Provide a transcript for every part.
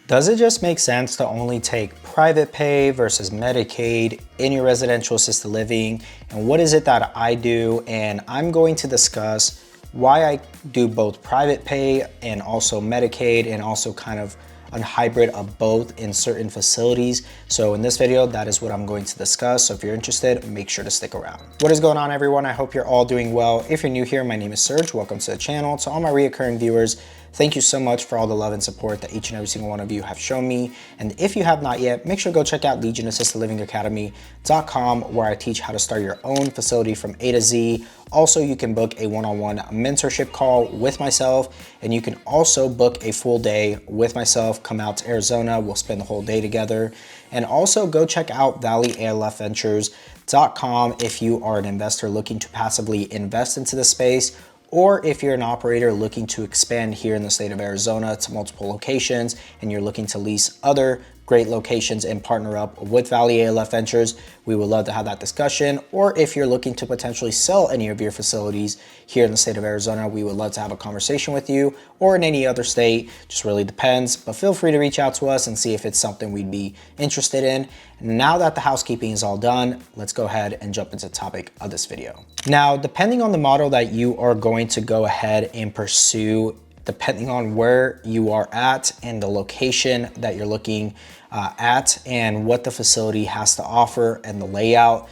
Does it just make sense to only take private pay versus Medicaid in your residential assisted living? And what is it that I do? And I'm going to discuss why I do both private pay and also Medicaid, and also kind of a hybrid of both in certain facilities. So in this video, that is what I'm going to discuss. So if you're interested, make sure to stick around. What is going on, everyone? I hope you're all doing well. If you're new here, my name is Serge. Welcome to the channel. To all my reoccurring viewers, thank you so much for all the love and support that each and every single one of you have shown me. And if you have not yet, make sure to go check out legionassistedlivingacademy.com, where I teach how to start your own facility from A to Z. Also, you can book a one-on-one mentorship call with myself, and you can also book a full day with myself. Come out to Arizona, we'll spend the whole day together. And also go check out valleyalfventures.com if you are an investor looking to passively invest into the space, or if you're an operator looking to expand here in the state of Arizona to multiple locations and you're looking to lease other great locations and partner up with Valley ALF Ventures, we would love to have that discussion. Or if you're looking to potentially sell any of your facilities here in the state of Arizona, we would love to have a conversation with you, or in any other state, just really depends. But feel free to reach out to us and see if it's something we'd be interested in. Now that the housekeeping is all done, let's go ahead and jump into the topic of this video. Now, depending on the model that you are going to go ahead and pursue, depending on where you are at and the location that you're looking at and what the facility has to offer and the layout.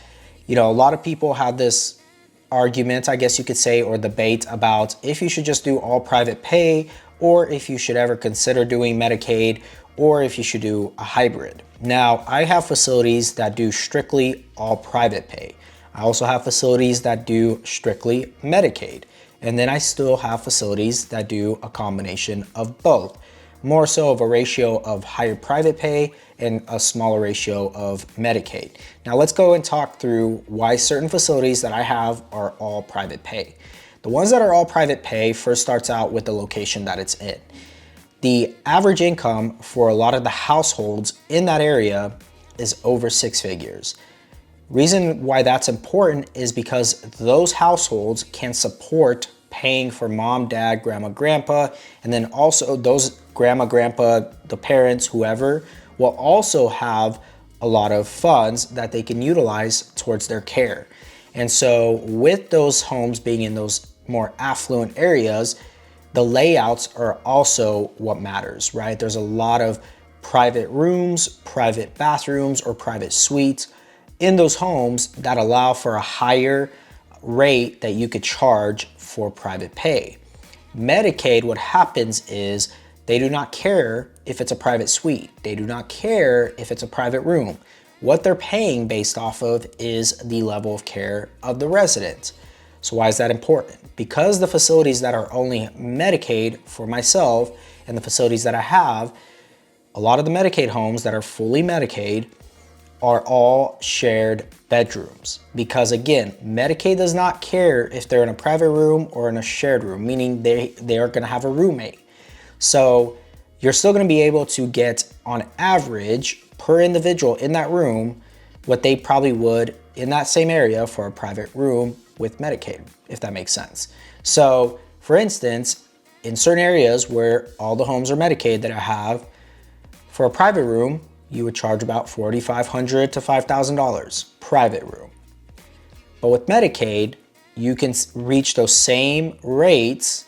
You know, a lot of people have this argument, I guess you could say, or debate about if you should just do all private pay, or if you should ever consider doing Medicaid, or if you should do a hybrid. Now, I have facilities that do strictly all private pay. I also have facilities that do strictly Medicaid. And then I still have facilities that do a combination of both, more so of a ratio of higher private pay and a smaller ratio of Medicaid. Now let's go and talk through why certain facilities that I have are all private pay. The ones that are all private pay first starts out with the location that it's in. The average income for a lot of the households in that area is over 6 figures. Reason why that's important is because those households can support paying for mom, dad, grandma, grandpa, and then also those grandma, grandpa, the parents, whoever, will also have a lot of funds that they can utilize towards their care. And so with those homes being in those more affluent areas, the layouts are also what matters, right? There's a lot of private rooms, private bathrooms, or private suites in those homes that allow for a higher rate that you could charge for private pay. Medicaid, what happens is they do not care if it's a private suite. They do not care if it's a private room. What they're paying based off of is the level of care of the resident. So why is that important? Because the facilities that are only Medicaid for myself and the facilities that I have, a lot of the Medicaid homes that are fully Medicaid are all shared bedrooms. Because again, Medicaid does not care if they're in a private room or in a shared room, meaning they are gonna have a roommate. So you're still gonna be able to get, on average, per individual in that room, what they probably would in that same area for a private room with Medicaid, if that makes sense. So for instance, in certain areas where all the homes are Medicaid that I have, for a private room, you would charge about $4,500 to $5,000 private room. But with Medicaid, you can reach those same rates,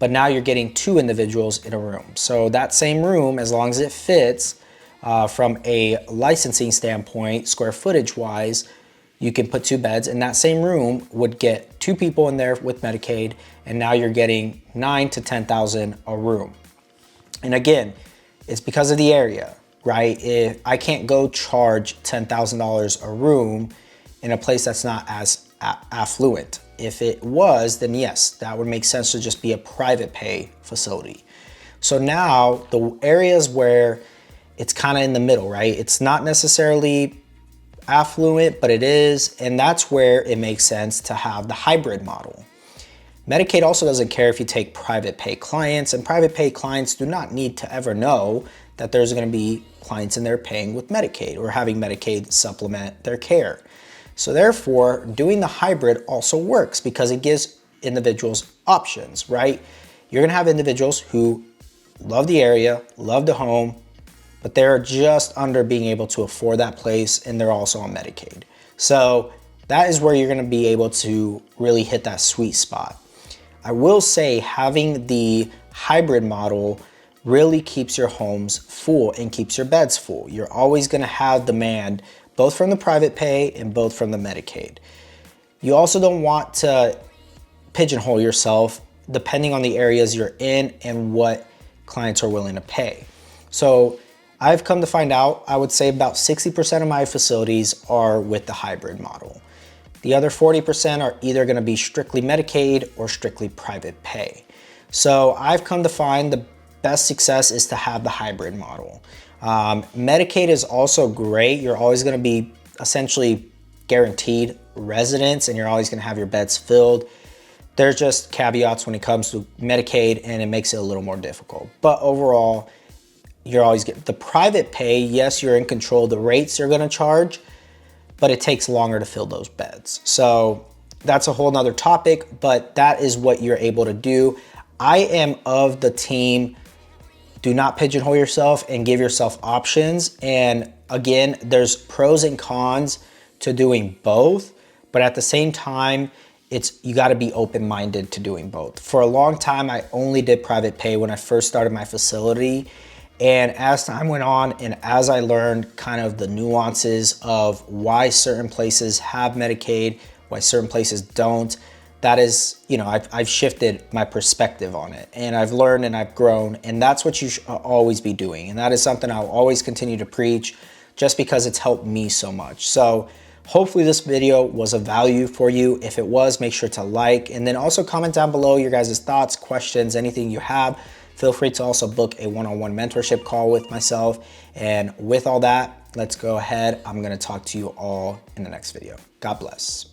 but now you're getting 2 individuals in a room. So that same room, as long as it fits from a licensing standpoint, square footage wise, you can put 2 beds, and that same room would get 2 people in there with Medicaid, and now you're getting $9,000 to $10,000 a room. And again, it's because of the area, right? If I can't go charge $10,000 a room in a place that's not as affluent. If it was, then yes, that would make sense to just be a private pay facility. So now the areas where it's kind of in the middle, right? It's not necessarily affluent, but it is, and that's where it makes sense to have the hybrid model. Medicaid also doesn't care if you take private pay clients, and private pay clients do not need to ever know that there's going to be clients in there paying with Medicaid or having Medicaid supplement their care. So therefore, doing the hybrid also works because it gives individuals options, right? You're going to have individuals who love the area, love the home, but they're just under being able to afford that place, and they're also on Medicaid. So that is where you're gonna be able to really hit that sweet spot. I will say having the hybrid model really keeps your homes full and keeps your beds full. You're always gonna have demand, both from the private pay and both from the Medicaid. You also don't want to pigeonhole yourself depending on the areas you're in and what clients are willing to pay. So I've come to find out, I would say about 60% of my facilities are with the hybrid model. The other 40% are either gonna be strictly Medicaid or strictly private pay. So I've come to find the best success is to have the hybrid model. Medicaid is also great. You're always gonna be essentially guaranteed residence and you're always gonna have your beds filled. There's just caveats when it comes to Medicaid and it makes it a little more difficult. But overall, you're always getting the private pay. Yes, you're in control of the rates you're gonna charge, but it takes longer to fill those beds. So that's a whole nother topic, but that is what you're able to do. I am of the team, do not pigeonhole yourself and give yourself options. And again, there's pros and cons to doing both, but at the same time, you gotta be open-minded to doing both. For a long time, I only did private pay when I first started my facility. And as time went on and as I learned kind of the nuances of why certain places have Medicaid, why certain places don't, that is, I've shifted my perspective on it and I've learned and I've grown, and that's what you should always be doing. And that is something I'll always continue to preach just because it's helped me so much. So hopefully this video was of value for you. If it was, make sure to like, and then also comment down below your guys' thoughts, questions, anything you have. Feel free to also book a one-on-one mentorship call with myself. And with all that, let's go ahead. I'm gonna talk to you all in the next video. God bless.